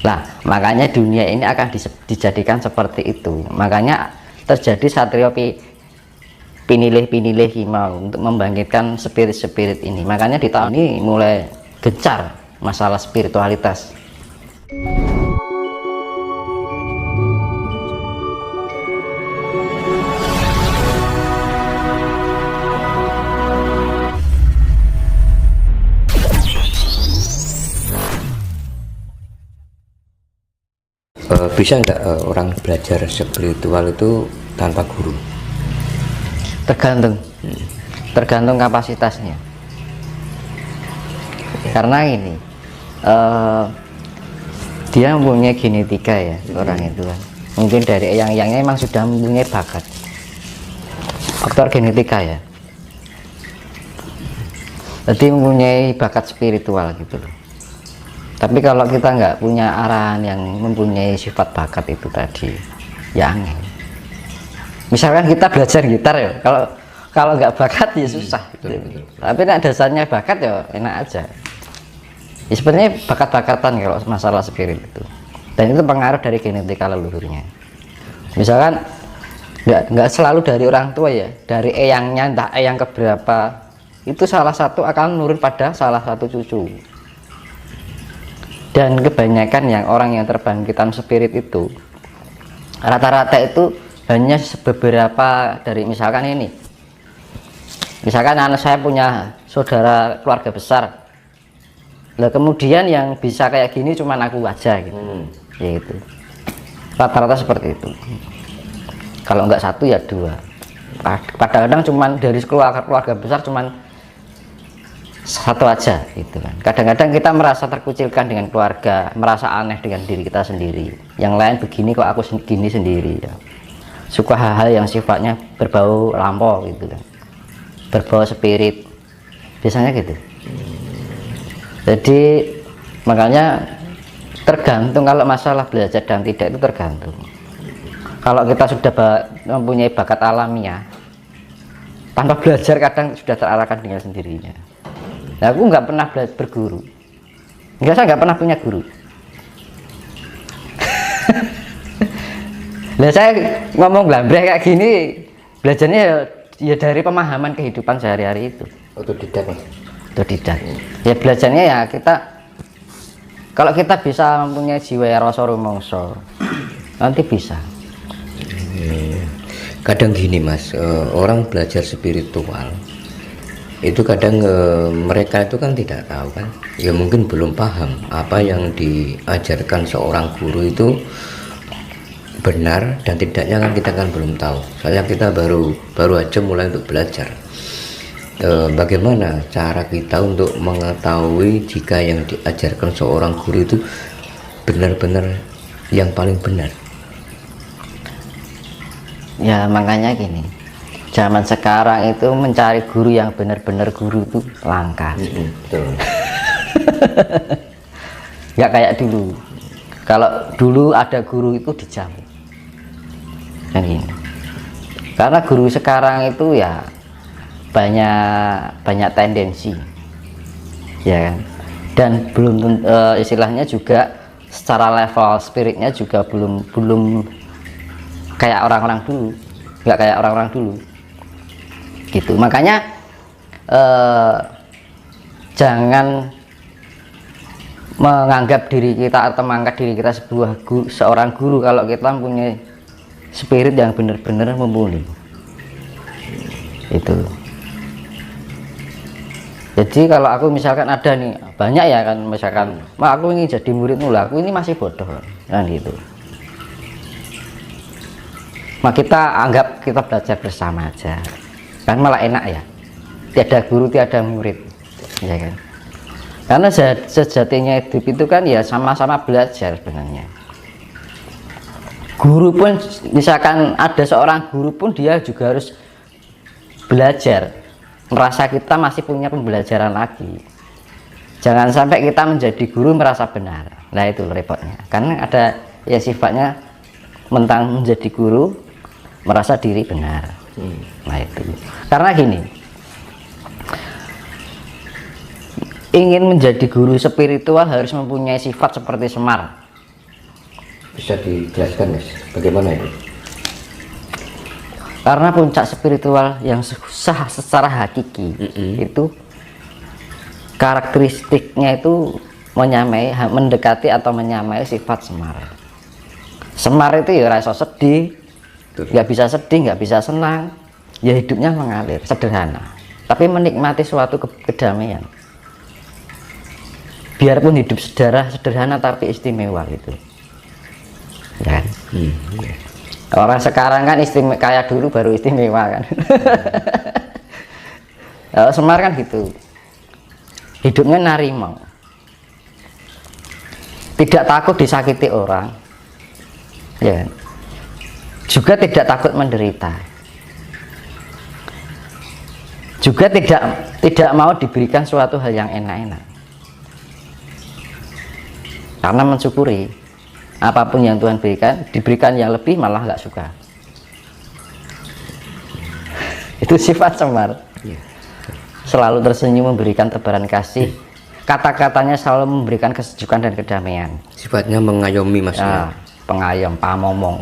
Nah, makanya dunia ini akan dijadikan seperti itu. Makanya terjadi satrio pinilih himau untuk membangkitkan spirit-spirit ini. Makanya di tahun ini mulai gencar masalah spiritualitas. Bisa nggak orang belajar spiritual itu tanpa guru? Tergantung kapasitasnya. Karena ini dia mempunyai genetika ya, orang itu kan. Mungkin dari eyang-eyangnya memang sudah mempunyai bakat, faktor genetika ya. Jadi mempunyai bakat spiritual gitu loh. Tapi kalau kita nggak punya arahan yang mempunyai sifat bakat itu tadi, ya aneh. Misalkan kita belajar gitar ya, kalau nggak bakat ya susah. Gitu. Tapi nah, dasarnya bakat ya enak aja. Ya, sebenarnya bakat-bakatan kalau masalah spirit itu. Dan itu pengaruh dari genetika leluhurnya. Misalkan nggak selalu dari orang tua ya, dari eyangnya, entah eyang keberapa, itu salah satu akan menurun pada salah satu cucu. Dan kebanyakan orang yang terbangkitan spirit itu rata-rata itu hanya beberapa dari, misalkan ini, misalkan anak saya punya saudara keluarga besar, lah kemudian yang bisa kayak gini cuman aku aja gitu. Ya itu rata-rata seperti itu. Kalau enggak satu ya dua. Kadang-kadang cuman dari keluarga besar cuman satu aja gitu kan. Kadang-kadang kita merasa terkucilkan dengan keluarga, merasa aneh dengan diri kita sendiri. Yang lain begini kok aku gini sendiri ya. Suka hal-hal yang sifatnya berbau lampau gitu kan, berbau spirit, biasanya gitu. Jadi makanya tergantung, kalau masalah belajar dan tidak itu tergantung. Kalau kita sudah mempunyai bakat alamiah, tanpa belajar kadang sudah terarahkan dengan sendirinya. Nah, aku nggak pernah belajar berguru, saya nggak pernah punya guru. Nah, saya ngomong blambreh kayak gini, belajarnya ya dari pemahaman kehidupan sehari-hari itu. Otodidak. Otodidak. Ya belajarnya ya kita, kalau kita bisa mempunyai jiwa rasa rumangsa, nanti bisa. Kadang gini mas, orang belajar spiritual itu kadang mereka itu kan tidak tahu kan, ya mungkin belum paham apa yang diajarkan seorang guru itu benar dan tidaknya kan kita kan belum tahu. Soalnya kita baru aja mulai untuk belajar. Bagaimana cara kita untuk mengetahui jika yang diajarkan seorang guru itu benar-benar yang paling benar? Ya makanya gini, zaman sekarang itu mencari guru yang benar-benar guru itu langka. Betul. Nggak kayak dulu. Kalau dulu ada guru itu dijamin. Kan gini. Karena guru sekarang itu ya banyak tendensi, ya kan. Dan belum istilahnya juga secara level spiritnya juga belum kayak orang-orang dulu, nggak kayak orang-orang dulu. Gitu. Makanya jangan menganggap diri kita atau mengangkat diri kita seorang guru kalau kita mempunyai spirit yang benar-benar mumpuni. Itu. Jadi kalau aku misalkan ada nih, banyak ya kan, misalkan aku ingin jadi muridmu lah, aku ini masih bodoh kan gitu. Kita anggap kita belajar bersama aja, kan malah enak ya, tiada guru tiada murid, ya kan. Karena sejatinya hidup itu kan ya sama-sama belajar sebenarnya. Guru pun, misalkan ada seorang guru pun dia juga harus belajar, merasa kita masih punya pembelajaran lagi. Jangan sampai kita menjadi guru merasa benar. Nah itu repotnya, karena ada ya sifatnya mentang menjadi guru merasa diri benar. Nah itu karena gini, ingin menjadi guru spiritual harus mempunyai sifat seperti Semar. Bisa dijelaskan Mas, bagaimana itu? Karena puncak spiritual yang sah secara hakiki itu karakteristiknya itu mendekati atau menyamai sifat semar. Semar itu ya rasa sedih, nggak bisa sedih, nggak bisa senang, ya hidupnya mengalir, sederhana, tapi menikmati suatu kedamaian. Biarpun hidup sederhana tapi istimewa gitu, ya kan? Orang sekarang kan istimewa, kayak dulu baru istimewa kan. Kalau semar kan gitu, hidupnya narimau, tidak takut disakiti orang, ya, juga tidak takut menderita, juga tidak mau diberikan suatu hal yang enak-enak, karena mensyukuri apapun yang Tuhan berikan, diberikan yang lebih malah nggak suka. Itu sifat semar, selalu tersenyum, memberikan tebaran kasih, kata-katanya selalu memberikan kesejukan dan kedamaian. Sifatnya mengayomi Mas. Nah, pengayom, pamomong.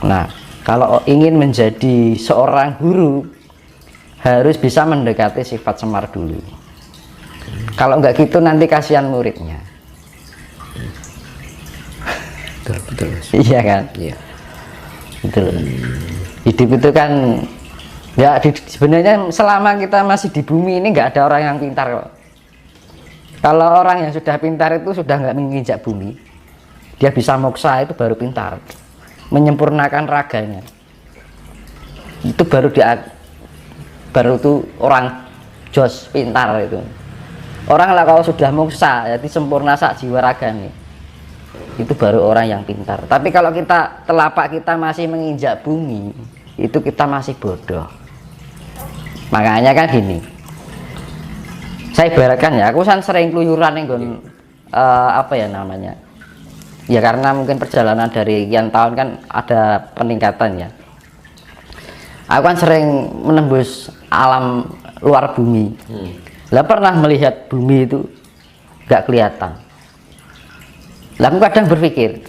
Nah, kalau ingin menjadi seorang guru harus bisa mendekati sifat semar dulu. Kalau nggak gitu nanti kasihan muridnya. Betul Mas. Iya kan? Iya. Betul. Hidup itu kan ya sebenarnya selama kita masih di bumi ini nggak ada orang yang pintar kok. Kalau orang yang sudah pintar itu sudah nggak menginjak bumi, dia bisa moksa itu baru pintar, menyempurnakan raganya. Itu baru tuh orang jos pintar itu. Orang lah kalau sudah moksa, jadi sempurna sak jiwa raganya, itu baru orang yang pintar. Tapi kalau telapak kita masih menginjak bumi, itu kita masih bodoh. Makanya kan gini, saya ibaratkan ya, aku kan sering keluyuran yang apa ya namanya, ya karena mungkin perjalanan dari sekian tahun kan ada peningkatan ya. Aku kan sering menembus alam luar bumi. Lah pernah melihat bumi itu nggak kelihatan. Lah aku kadang berpikir,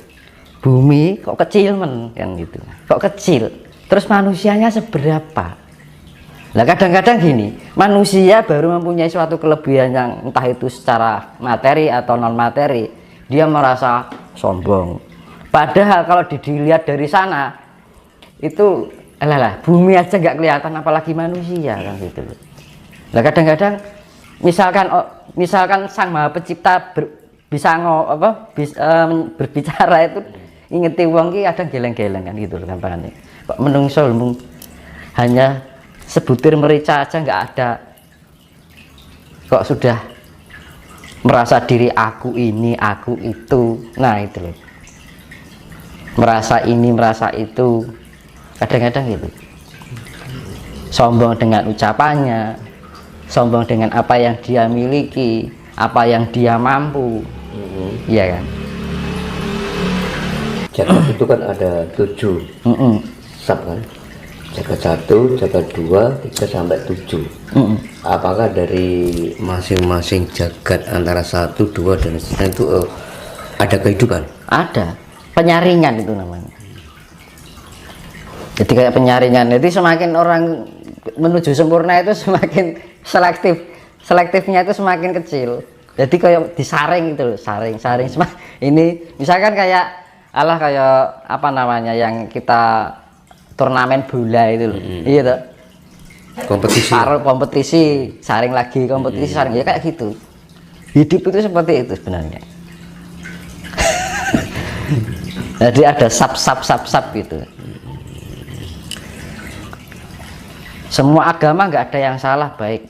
bumi kok kecil kan gitu, kok kecil, terus manusianya seberapa? Lah kadang-kadang gini, manusia baru mempunyai suatu kelebihan yang entah itu secara materi atau non materi, dia merasa sombong. Padahal kalau dilihat dari sana itu bumi aja nggak kelihatan, apalagi manusia kan gitu. Lah kadang-kadang misalkan Sang Maha Pencipta bisa berbicara itu ingeti wong ki kadang geleng-geleng kan gitu loh gampangannya. Kok menungso hanya sebutir merica aja nggak ada, kok sudah merasa diri aku ini, aku itu. Nah itu loh, merasa ini, merasa itu, kadang-kadang gitu. Sombong dengan ucapannya, sombong dengan apa yang dia miliki, apa yang dia mampu. Iya kan? Jagat itu kan ada 7 sab kan? Jagat 1, jagat 2, 3 sampai 7. Apakah dari masing-masing jagat antara 1, 2 dan seterusnya itu ada kehidupan? Ada penyaringan itu namanya. Jadi kayak penyaringan. Jadi semakin orang menuju sempurna itu semakin selektifnya itu semakin kecil. Jadi kayak disaring gitu loh, saring ini misalkan kayak kayak apa namanya yang kita turnamen bola itu loh. Iya toh, kompetisi saring lagi, kompetisi saring, ya kayak gitu. Hidup itu seperti itu sebenarnya. Jadi ada sub gitu. Semua agama nggak ada yang salah baik,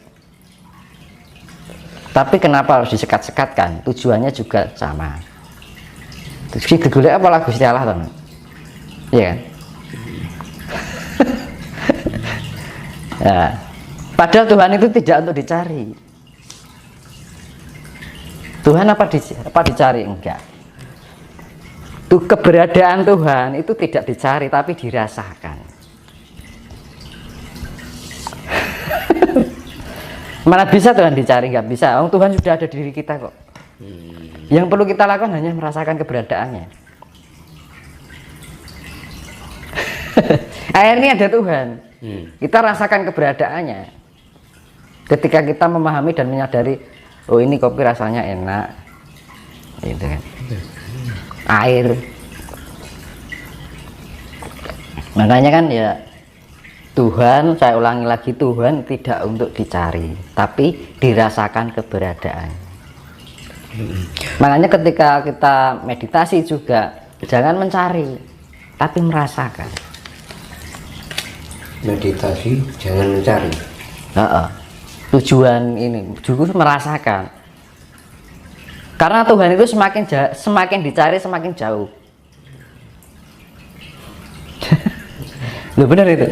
tapi kenapa harus disekat-sekatkan? Tujuannya juga sama. Terus digolek apa lagu Allah teman? Iya kan? Nah, padahal Tuhan itu tidak untuk dicari. Tuhan apa dicari? Enggak. Tuh, keberadaan Tuhan itu tidak dicari tapi dirasakan. Mana bisa Tuhan dicari? Nggak bisa. Tuhan sudah ada di diri kita kok. Yang perlu kita lakukan hanya merasakan keberadaannya. Air ini ada Tuhan. Kita rasakan keberadaannya. Ketika kita memahami dan menyadari, oh ini kopi rasanya enak, gitu kan. Air. Makanya kan ya Tuhan, saya ulangi lagi, Tuhan tidak untuk dicari, tapi dirasakan keberadaan. Makanya ketika kita meditasi juga jangan mencari, tapi merasakan. Meditasi jangan mencari. Tujuan ini juga merasakan. Karena Tuhan itu semakin dicari semakin jauh. Loh benar itu.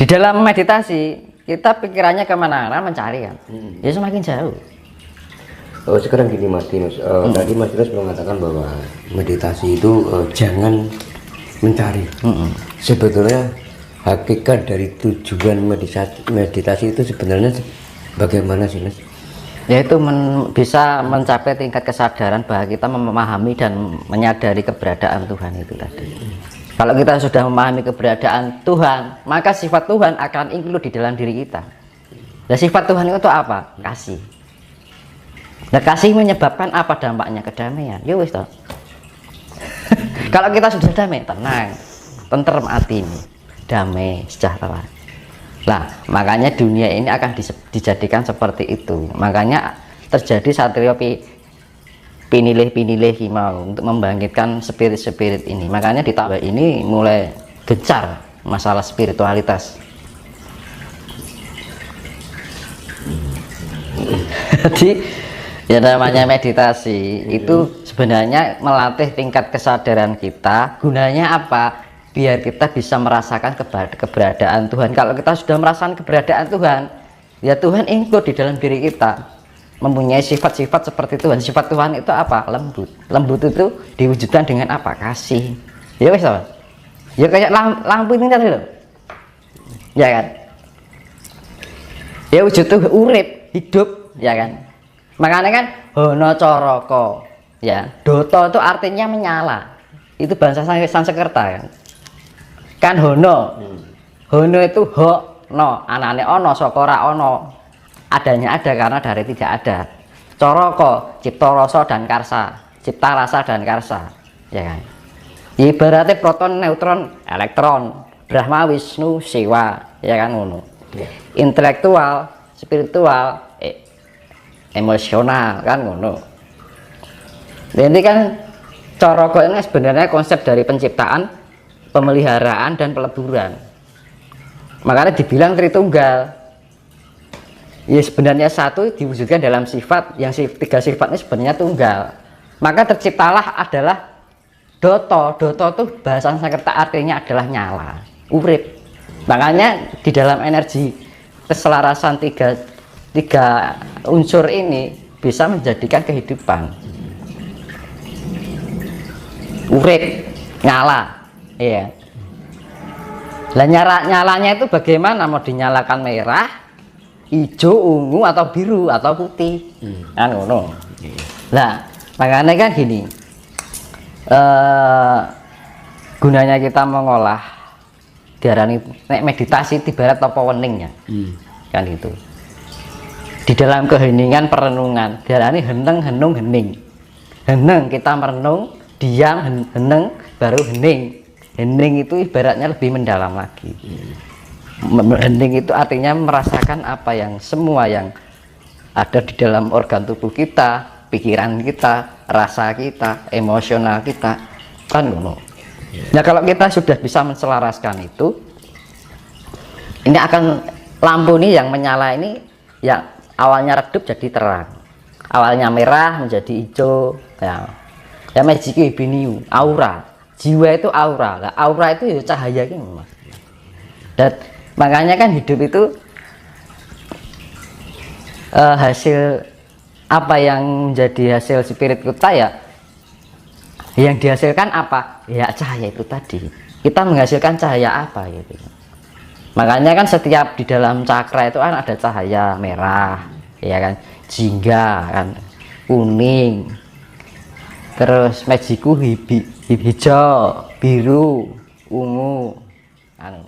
Di dalam meditasi kita pikirannya kemana-mana mencari kan, ya semakin jauh. Oh sekarang gini Mas Dimas, tadi Mas Dimas mengatakan bahwa meditasi itu jangan mencari. Sebetulnya hakikat dari tujuan meditasi itu sebenarnya bagaimana sih Mas? Yaitu bisa mencapai tingkat kesadaran bahwa kita memahami dan menyadari keberadaan Tuhan itu tadi. Kalau kita sudah memahami keberadaan Tuhan, maka sifat Tuhan akan include di dalam diri kita. Dan sifat Tuhan itu apa? Kasih. Nah, kasih menyebabkan apa dampaknya? Kedamaian. Ya wis toh. Kalau kita sudah damai, tenang, tentrem hati ini, damai, sejahtera. Nah, makanya dunia ini akan dijadikan seperti itu. Makanya terjadi satrio pinilih mau untuk membangkitkan spirit-spirit ini. Makanya di tahun ini mulai gencar masalah spiritualitas. Jadi ya namanya meditasi itu sebenarnya melatih tingkat kesadaran kita. Gunanya apa? Biar kita bisa merasakan keberadaan Tuhan. Kalau kita sudah merasakan keberadaan Tuhan, ya Tuhan include di dalam diri kita, mempunyai sifat-sifat seperti Tuhan. Sifat Tuhan itu apa? Lembut. Lembut itu diwujudkan dengan apa? Kasih. Ya wes, ya kayak lampu ini tadi loh, ya kan? Ya wujud tuh urip, hidup, ya kan? Makanya kan Hono Coroko, ya Doto itu artinya menyala. Itu bahasa Sanskerta kan? Kan Hono, Hono itu ho no, anane ono, sokora ono, adanya ada karena dari tidak ada. Coroko, cipta rasa dan karsa, cipta rasa dan karsa, ya kan? Ibaratnya proton, neutron, elektron, Brahma, Wisnu, Siwa, ya kan ngono. Intelektual, spiritual, emosional, kan ngono. Jadi kan Coroko ini sebenarnya konsep dari penciptaan, pemeliharaan dan peleburan. Makanya dibilang Tritunggal. Ya sebenarnya satu diwujudkan dalam sifat yang tiga sifat ini sebenarnya tunggal. Maka terciptalah adalah Doto. Doto itu bahasa Sanskerta artinya adalah nyala, urip. Makanya di dalam energi keselarasan tiga unsur ini bisa menjadikan kehidupan. Urip, nyala. Iya. Lah nyalanya itu bagaimana? Mau dinyalakan merah, hijau, ungu atau biru atau putih? Kan ngono. Lah, makanya kan gini. Gunanya kita mengolah diarani meditasi ibarat apa weningnya. Kan itu. Di dalam keheningan perenungan diarani heneng henung hening. Heneng kita merenung, diam heneng baru hening. Hening itu ibaratnya lebih mendalam lagi. Hening itu artinya merasakan apa yang semua yang ada di dalam organ tubuh kita, pikiran kita, rasa kita, emosional kita, kan ngono. Nah kalau kita sudah bisa menselaraskan itu, ini akan lampu ini yang menyala ini yang awalnya redup jadi terang, awalnya merah menjadi hijau, ya magic biniu, aura. Jiwa itu aura, nah, aura itu ya cahaya gitu Mas. Dan makanya kan hidup itu hasil apa yang menjadi hasil spirit kita ya, yang dihasilkan apa? Ya cahaya itu tadi. Kita menghasilkan cahaya apa gitu. Makanya kan setiap di dalam cakra itu kan ada cahaya merah, ya kan, jingga kan, kuning, terus magiku hijau, biru, ungu, anu.